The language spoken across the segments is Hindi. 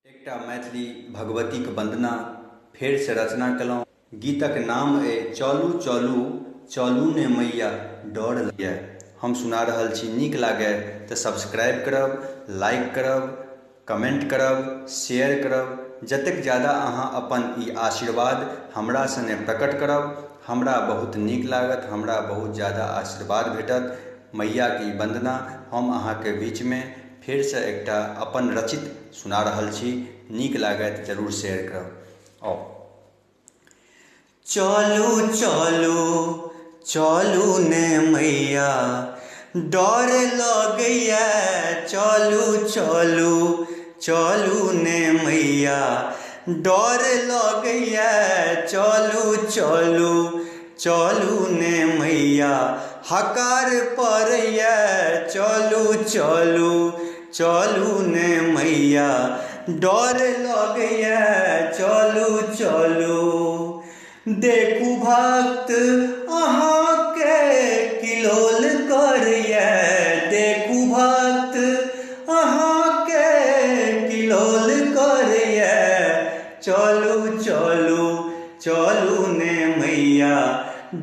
एकटा मैथिली भगवतीक वंदना फेर से रचना कयलहुँ। गीतक नाम अइ चलू चलू चलू ने मैया डर लगैए। हम सुना रहल छी, नीक लागय तऽ सब्सक्राइब करब, लाइक करब, कमेंट करब, शेयर करब। जतेक ज़्यादा अहाँ अपन ई आशीर्वाद हमरा सने प्रकट करब, हमरा बहुत नीक लागत, हमरा बहुत ज़्यादा आशीर्वाद भेटत। मैया की वंदना हम अहाँके बीचमे फेर से एकटा अपन रचित सुना रहल छी। नीक लागत जरूर शेयर करब। आओ चलू चलू चलू ने मैया डर लगैया, चलू चलू चलू ने मैया डर लगैया, चलू चलू चलू ने मैया हकार पड़ैया, चलू चलू चलू ने मैया डर लगैया, चलू चलू। देखू भक्त अहाँके किलोल करैया, देखू भक्त अहाँके किलोल करैया, चलू चलू चलू ने मैया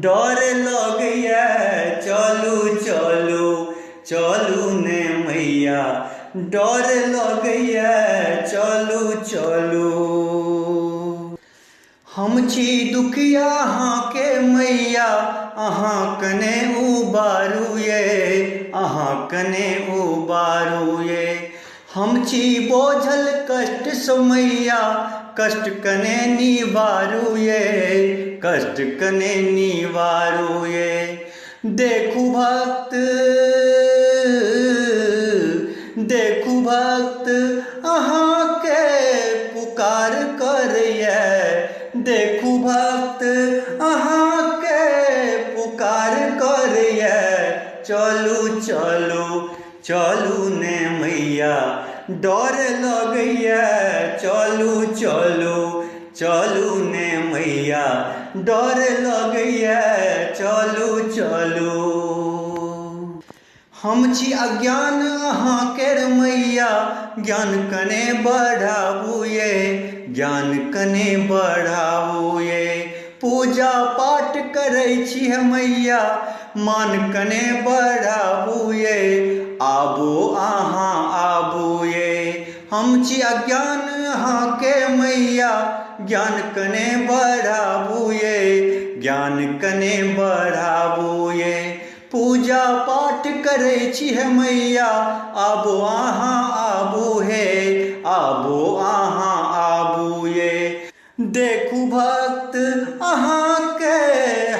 डर लगैया, चलू चलू चलू ने मैया डर लगैया, चलू चलू। हम छी दुखिया अहाँके मैया, अहाँ कने उबारू ये, अहाँ कने उबारू ये। हम छी बोझल कष्ट समैया, कष्ट कने निवारू ये, कष्ट कने निवारू ये। देखू भक्त देखू भक्त अहाँके पुकार करैया, देखू भक्त अहाँके पुकार करैया, चलू चलू चलू ने मैया डर लगैया, चलू चलू चलू ने मैया डर लगैया, चलू चलू। हम छी अज्ञान अहाँके मैया, ज्ञान कने बढ़ाबू ये, ज्ञान कने बढ़ाबू ये। पूजा पाठ करै छी मैया, मान कने बढ़ाबू ये, आबू अहाँ आबू ये। हम छी अज्ञान अहाँके मैया, ज्ञान कने बढ़ाबू ये, ज्ञान कने बढ़ाबू ये। पूजा पाठ करै छी मैया, आबू अहाँ आबू हे, आबू अहाँ आबू ये। देखू भक्त अहाँके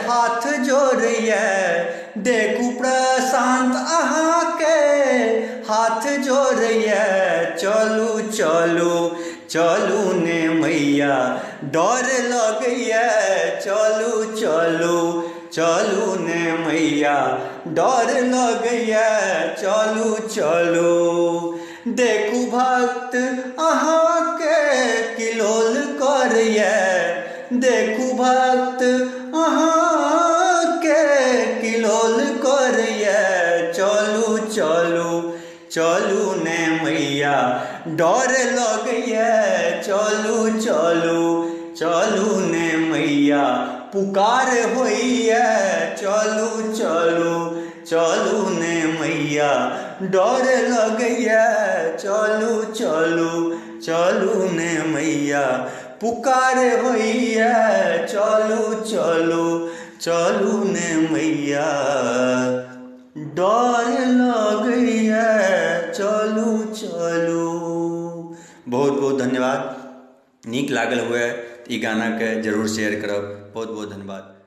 हाथ जोड़ैया, देखू प्रशांत अहाँके हाथ जोड़ैया, चलू चलू चलू ने मैया डर लगैया, चलू चलू चलू ने मैया डर लगैया, चलू चलू। देखू भक्त अहाँके किलोल करैया, देखू भक्त अहाँके किलोल करैया, चलू चलू चलू ने मैया डर लगैया, चलू चलू चलू ने मैया पुकार होइया, चलू चलू चलू ने मैया डर लगैया, चलू चलू चलू ने मैया पुकार होइया, चलू चलू चलू ने मैया डर लगैया, चलू चलू। बहुत बहुत धन्यवाद। नीक लागल हुए ई गाना के जरूर शेयर करब। बहुत बहुत धन्यवाद।